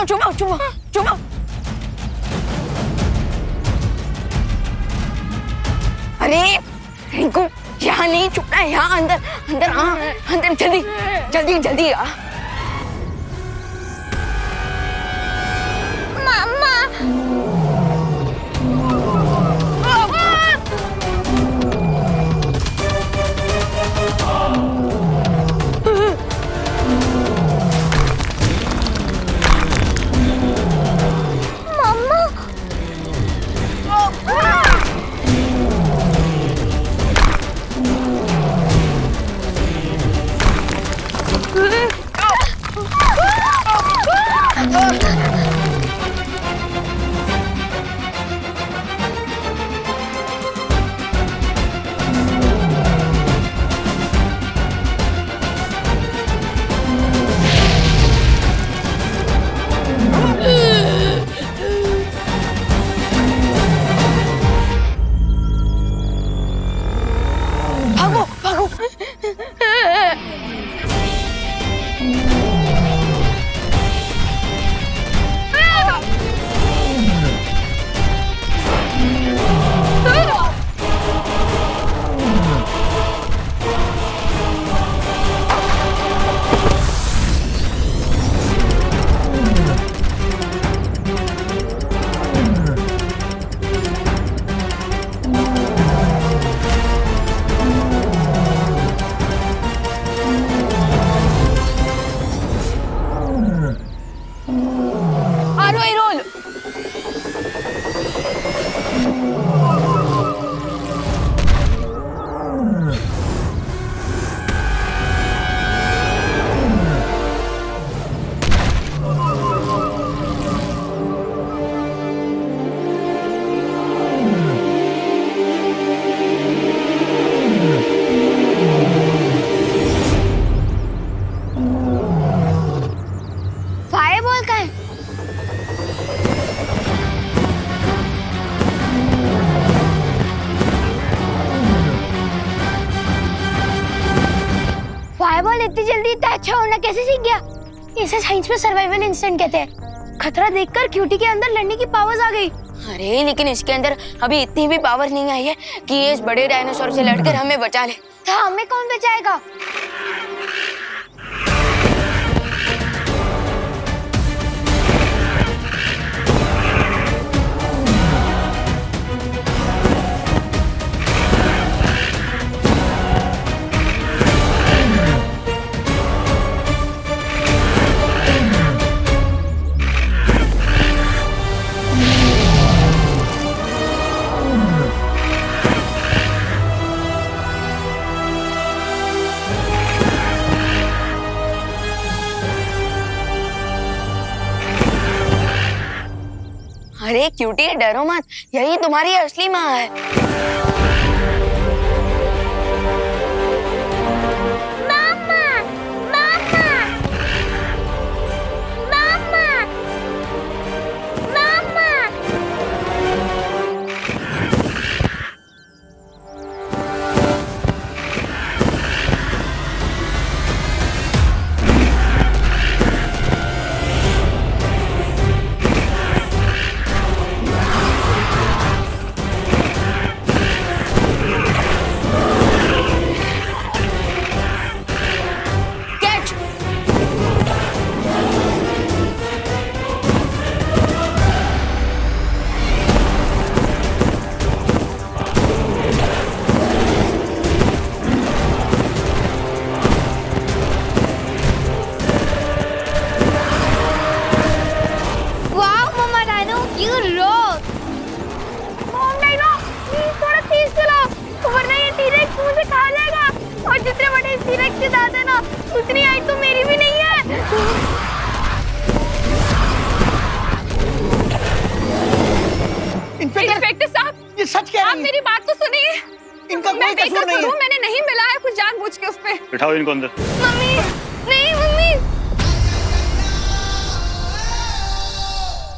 चलो चुपो चुपो चुपो। अरे रिंकू यहाँ नहीं छुपना है, यहाँ अंदर अंदर आ, अंदर जल्दी जल्दी जल्दी आ। मम्मा भागो भागो। फायरबॉल का है। फायरबॉल इतनी जल्दी इतना अच्छा होना कैसे सीख गया? इसे साइंस में सर्वाइवल इंस्टिंक्ट कहते हैं। खतरा देखकर क्यूटी के अंदर लड़ने की पावर्स आ गई। अरे लेकिन इसके अंदर अभी इतनी भी पावर नहीं आई है कि ये इस बड़े डायनासोर से लड़कर हमें बचा ले। तो हमें कौन बचाएगा? अरे क्यूटी डरो मत, यही तुम्हारी असली माँ है। मामा, मामा, मामा, मामा। उतनी आई तो मेरी भी नहीं है। इंस्पेक्टर साहब, ये सच कह रही आप है। मेरी बात तो सुनिए। इनका कोई कसूर नहीं है। मैंने नहीं मिला है कुछ जानबूझ के उस पे। बिठाओ इनको अंदर। मम्मी नहीं, मम्मी।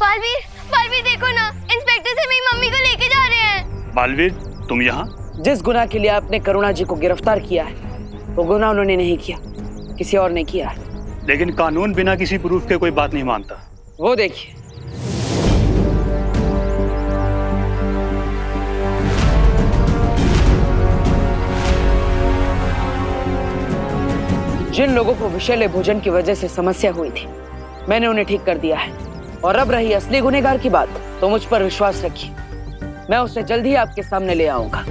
बालवीर, बालवीर देखो ना, इंस्पेक्टर से मेरी मम्मी को लेके जा रहे हैं। बालवीर, तुम यहाँ? जिस गुनाह के लिए आपने करुणा जी को गिरफ्तार किया है वो गुनाह उन्होंने नहीं किया, किसी और ने किया है। लेकिन कानून बिना किसी प्रूफ के कोई बात नहीं मानता। वो देखिए। जिन लोगों को विषैले भोजन की वजह से समस्या हुई थी, मैंने उन्हें ठीक कर दिया है। और अब रही असली गुनहगार की बात, तो मुझ पर विश्वास रखिए, मैं उसे जल्द ही आपके सामने ले आऊंगा।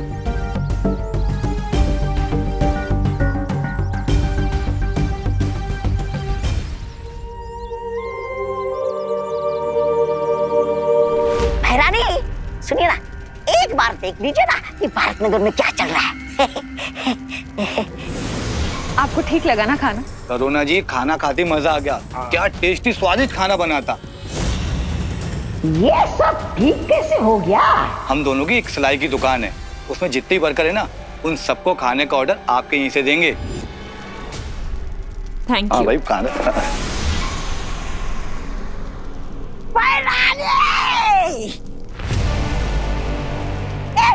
भैरानी, सुनिए ना, एक बार देख लीजिए ना कि भारत नगर में क्या चल रहा है। आपको ठीक लगा ना खाना? करुणा जी, खाना खाते मजा आ गया। क्या टेस्टी स्वादिष्ट खाना बना था। ये सब ठीक कैसे हो गया? हम दोनों की एक सिलाई की दुकान है, उसमें जितनी वर्कर है ना, उन सबको खाने का ऑर्डर आपके यहीं से देंगे। थैंक हाँ यू। भाई, खाना।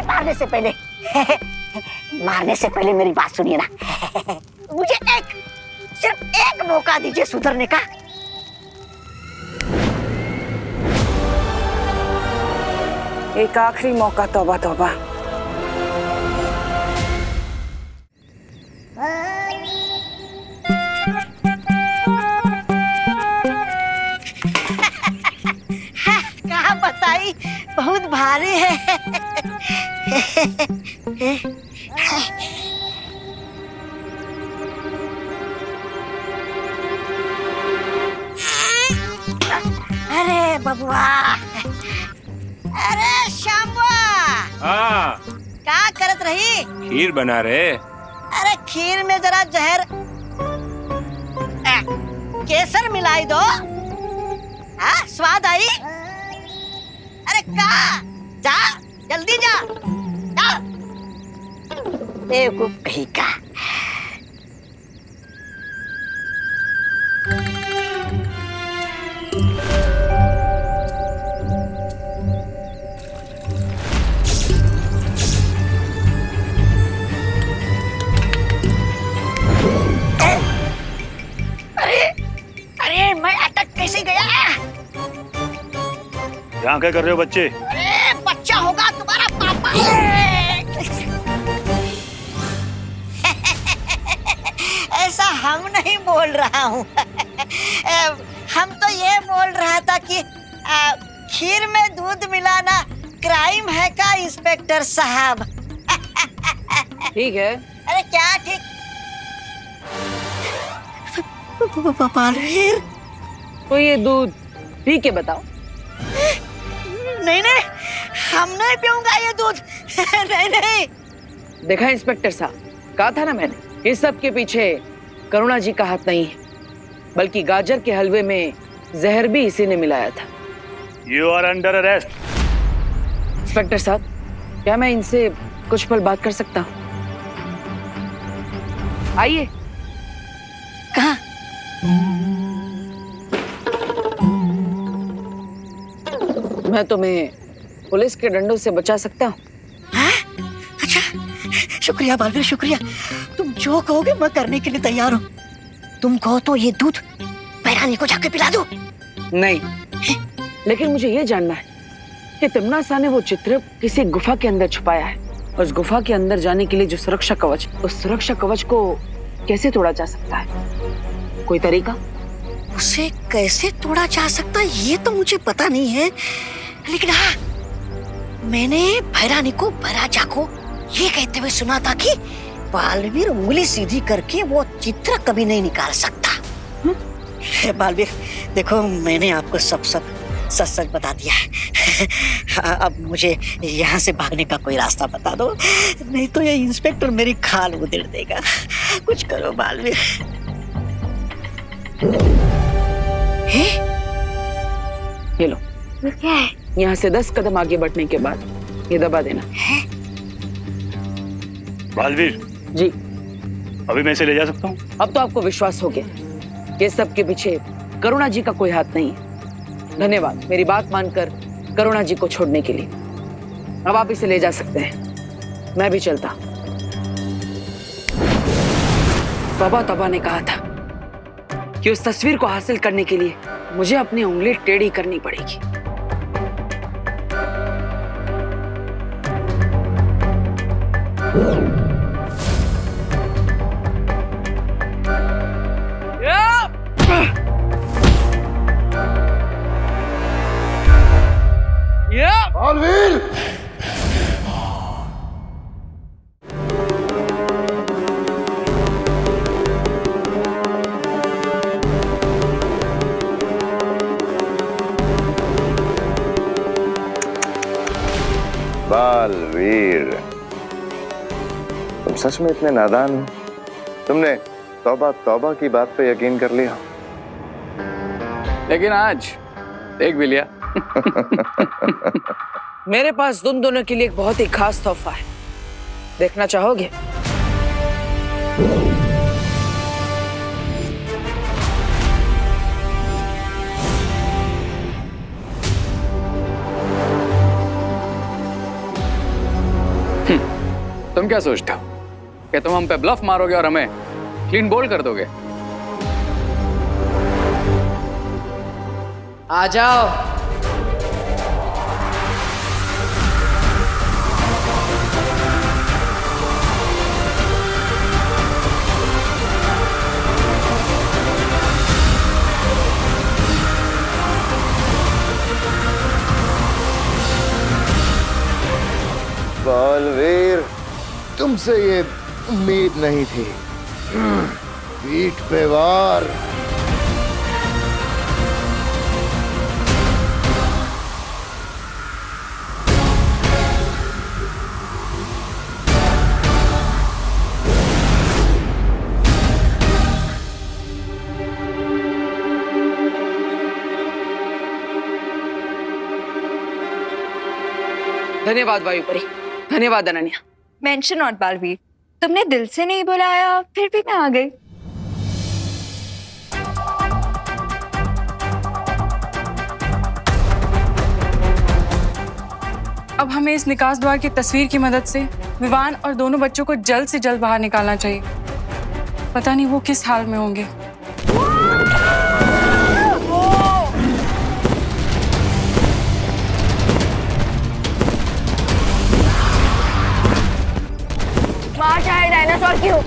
मारने से पहले मेरी बात सुनिए ना। मुझे सिर्फ एक मौका दीजिए सुधरने का। एक आखिरी मौका, तौबा तौबा। कहाँ बताई, बहुत भारी है। अरे बबुआ, अरे श्यामुआ, हाँ, क्या करत रही? खीर बना रहे। अरे खीर में जरा जहर केसर मिलाई दो। हाँ, स्वाद आई। अरे का जा, जल्दी जा, जा। बेवकूफ कहीं का। अरे मैं अटक कैसे गया? यहाँ क्या कर रहे हो बच्चे? अरे बच्चा होगा तुम्हारा पापा। ऐसा हम नहीं बोल रहा हूँ। हम तो ये बोल रहा था कि खीर में दूध मिलाना क्राइम है का इंस्पेक्टर साहब? ठीक है। अरे क्या ठीक? बालवीर, तो ये दूध पी के बताओ। नहीं नहीं, हम नहीं पीऊंगा ये दूध। नहीं नहीं। देखा इंस्पेक्टर साहब, कहा था ना मैंने, इस सब के पीछे करुणा जी का हाथ नहीं है, बल्कि गाजर के हलवे में जहर भी इसी ने मिलाया था। You are under arrest. Inspector साहब, क्या मैं इनसे कुछ पल बात कर सकता हूँ? आइए। कहाँ? मैं तुम्हें पुलिस के डंडों से बचा सकता हूँ। अच्छा, शुक्रिया बालवीर, शुक्रिया। तुम जो कहोगे मैं करने के लिए तैयार हूँ। तुम कहो तो ये दूध भैरानी को जाके पिला दूं? नहीं, लेकिन मुझे ये जानना है कि तिम्ना सा ने वो चित्र किसी गुफा के अंदर छुपाया है। उस गुफा के अंदर जाने के लिए जो सुरक्षा कवच, उस सुरक्षा कवच को कैसे तोड़ा जा सकता है? कोई तरीका? उसे कैसे तोड़ा जा सकता है ये तो मुझे पता नहीं है, लेकिन हाँ, मैंने भैरानी को भैराजा को ये कहते हुए सुना था कि बालवीर उंगली सीधी करके वो चित्र कभी नहीं निकाल सकता। बालवीर देखो, मैंने आपको सब सच सच बता दिया है। अब मुझे यहाँ से भागने का कोई रास्ता बता दो, नहीं तो ये इंस्पेक्टर मेरी खाल उधेड़ देगा। कुछ करो बालवीर। ये लो, क्या है? यहाँ से 10 कदम आगे बढ़ने के बाद ये दबा देना। बालवीर जी। अभी मैं इसे ले जा सकता हूँ? अब तो आपको विश्वास हो गया कि सब के पीछे करुणा जी का कोई हाथ नहीं है। धन्यवाद मेरी बात मानकर करुणा जी को छोड़ने के लिए। अब आप इसे ले जा सकते हैं, मैं भी चलता। तौबा तौबा ने कहा था कि उस तस्वीर को हासिल करने के लिए मुझे अपनी उंगली टेढ़ी करनी पड़ेगी। बालवीर! बालवीर, तुम सच में इतने नादान हो? तुमने तौबा तौबा की बात पे यकीन कर लिया। लेकिन आज देख भी लिया। मेरे पास तुम दोनों के लिए एक बहुत ही खास तोहफा है, देखना चाहोगे? तुम क्या सोचते हो कि तुम हम पे ब्लफ मारोगे और हमें क्लीन बोल्ड कर दोगे? आ जाओ। बालवीर, तुमसे ये उम्मीद नहीं थी। पीठ पे वार। धन्यवाद वायुपरी, धन्यवाद अनन्या। मेंशन नॉट बालवीर, तुमने दिल से नहीं बुलाया फिर भी मैं आ गई। अब हमें इस निकास द्वार की तस्वीर की मदद से विवान और दोनों बच्चों को जल्द से जल्द बाहर निकालना चाहिए। पता नहीं वो किस हाल में होंगे। माँ चाहे डायनासोर की हो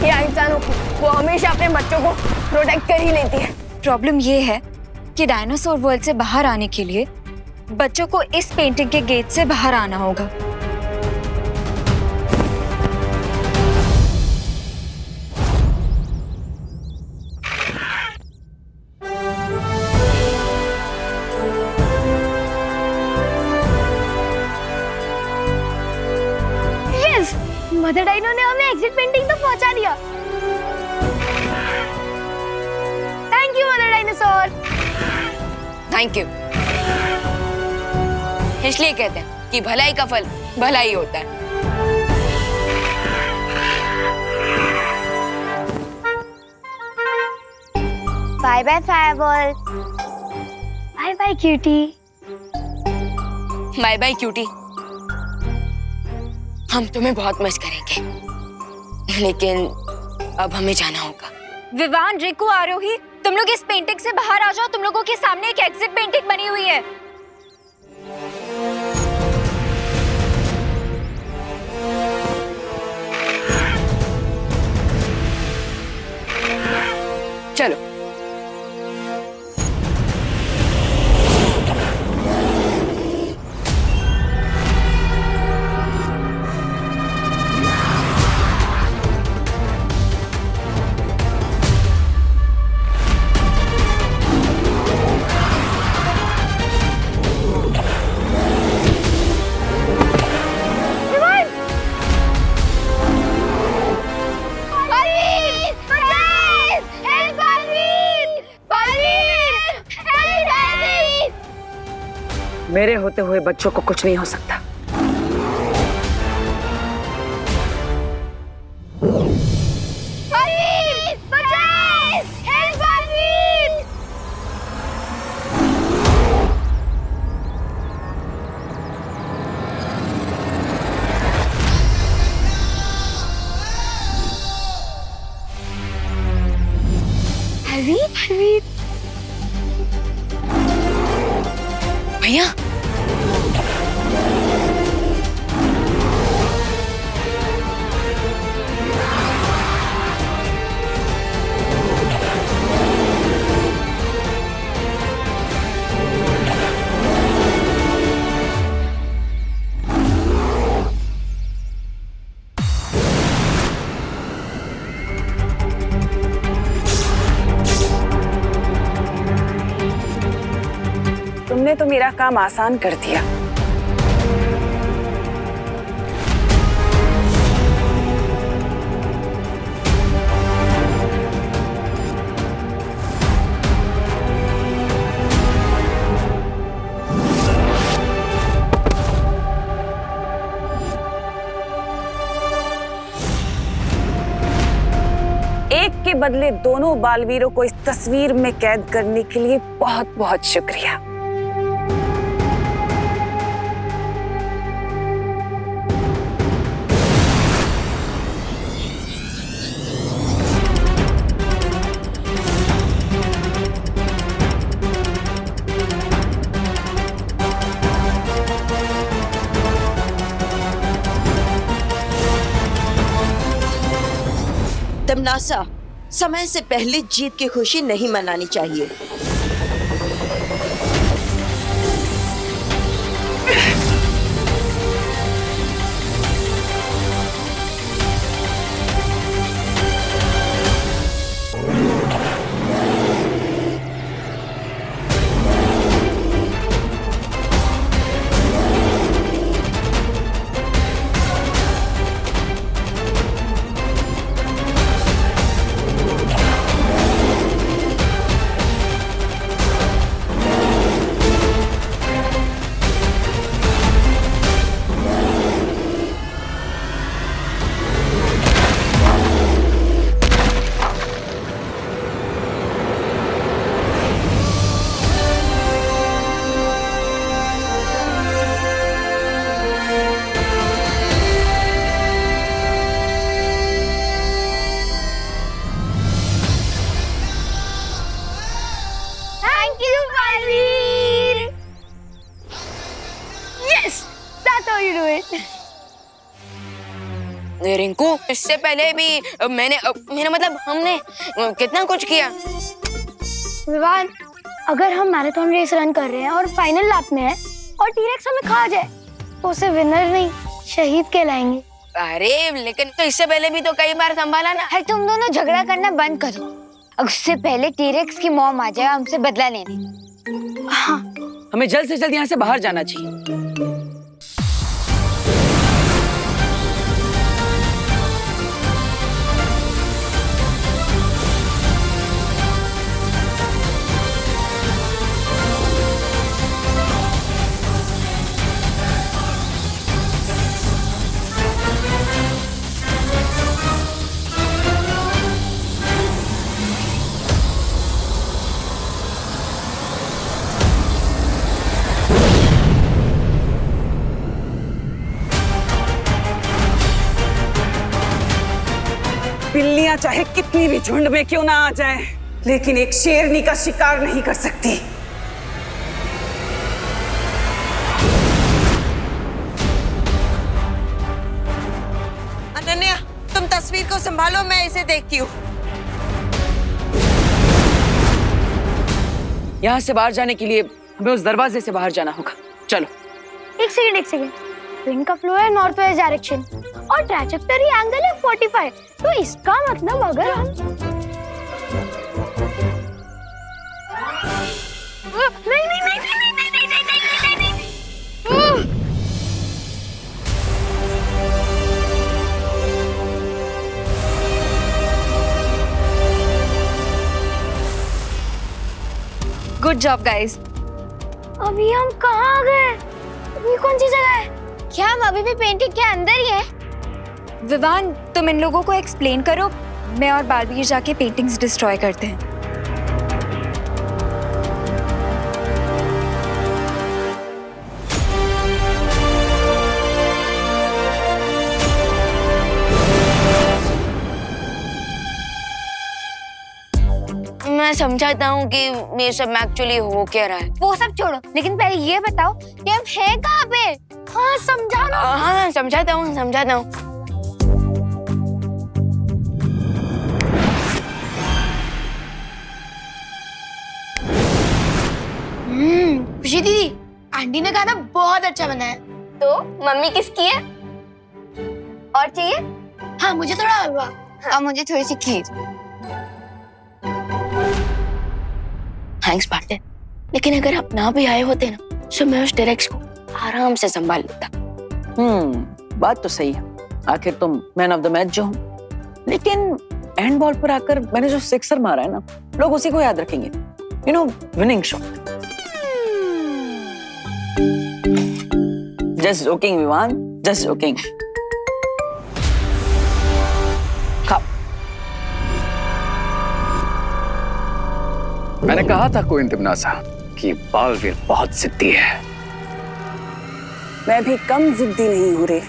या इंसानों की, वो हमेशा अपने बच्चों को प्रोटेक्ट कर ही लेती है। प्रॉब्लम ये है कि डायनासोर वर्ल्ड से बाहर आने के लिए बच्चों को इस पेंटिंग के गेट से बाहर आना होगा। यस, मदर डाइनो ने हमें एग्जिट पेंटिंग तक पहुंचा दिया। Thank you mother dinosaur. Thank you. इसलिए कहते हैं कि भलाई का फल भलाई होता है। Bye bye fireball. Bye bye cutie. Bye bye cutie. हम तुम्हें बहुत मिस करेंगे, लेकिन अब हमें जाना होगा। विवान, रिकू, आरोही, तुम लोग इस पेंटिंग से बाहर आ जाओ। तुम लोगों के सामने एक एग्जिट पेंटिंग बनी हुई है। चलो। मेरे होते हुए बच्चों को कुछ नहीं हो सकता। भैया तुमने तो मेरा काम आसान कर दिया। एक के बदले दोनों बालवीरों को इस तस्वीर में कैद करने के लिए बहुत बहुत शुक्रिया। तमनासा, समय से पहले जीत की खुशी नहीं मनानी चाहिए। रिंकू, इससे पहले भी मैंने मतलब हमने कितना कुछ किया। विवान, अगर हम मैराथन रेस रन कर रहे हैं और फाइनल लैप में है और टीरेक्स हमें खा जाए तो उसे विनर नहीं शहीद कहलाएंगे। अरे लेकिन तो इससे पहले भी तो कई बार संभाला ना। है, तुम दोनों झगड़ा करना बंद करो। अब उससे पहले टीरेक्स की मॉम आ जाए हमसे बदला लेने। हाँ, हमें जल्द से जल्द यहाँ से बाहर जाना चाहिए। बिल्लियां चाहे कितनी भी झुंड में क्यों ना आ जाएं, लेकिन एक शेरनी का शिकार नहीं कर सकती। अनन्या, तुम तस्वीर को संभालो, मैं इसे देखती हूँ। यहाँ से बाहर जाने के लिए हमें उस दरवाजे से बाहर जाना होगा। चलो। एक सेकंड। विंड का फ्लो है नॉर्थ वेस्ट डायरेक्शन और ट्रैजेक्टरी एंगल है 45। तो इसका मतलब अगर हम नहीं। Good job guys. अभी हम कहाँ आ गए? ये कौन सी जगह है? क्या हम अभी भी पेंटिंग के अंदर ही हैं? विवान, तुम इन लोगों को एक्सप्लेन करो, मैं और बालवीर जाके पेंटिंग्स डिस्ट्रॉय करते हैं। मैं समझाता हूँ कि ये सब एक्चुअली हो क्या रहा है। वो सब छोड़ो, लेकिन पहले ये बताओ कि हम हैं कहाँ पे? हाँ समझाना। हाँ समझाता हूँ समझाता हूँ। खुशी दीदी, आंटी ने खाना बहुत अच्छा बना है। तो मम्मी किसकी है? और चाहिए? हाँ मुझे थोड़ा हलवा। और मुझे थोड़ी सी खीर। थैंक्स पार्टनर, लेकिन अगर आप ना भी आए होते ना तो मैं उस डायरेक्ट को आराम से संभाल लेता। बात तो सही है, आखिर तुम मैन ऑफ द मैच जो हो। लेकिन एंड बॉल पर आकर मैंने जो सिक्सर मारा है ना, लोग उसी को याद रखेंगे। You know, winning shot. Just joking Vivaan, just joking. खाओ। मैंने कहा था क्वीन तिमनासा कि बालवीर बहुत जिद्दी है। मैं भी कम जिद्दी नहीं हूँ रे।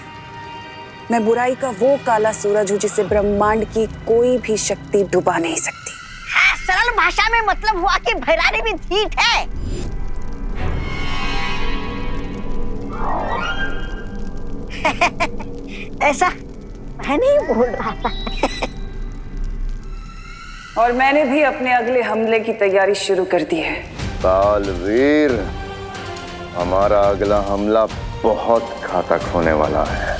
मैं बुराई का वो काला सूरज हूँ जिसे ब्रह्मांड की कोई भी शक्ति डुबा नहीं सकती। हाँ, सरल भाषा में मतलब हुआ कि भैरानी भी ठीक है। ऐसा मैं नहीं बोल रहा था। और मैंने भी अपने अगले हमले की तैयारी शुरू कर दी है। बालवीर, हमारा अगला हमला बहुत घातक होने वाला है।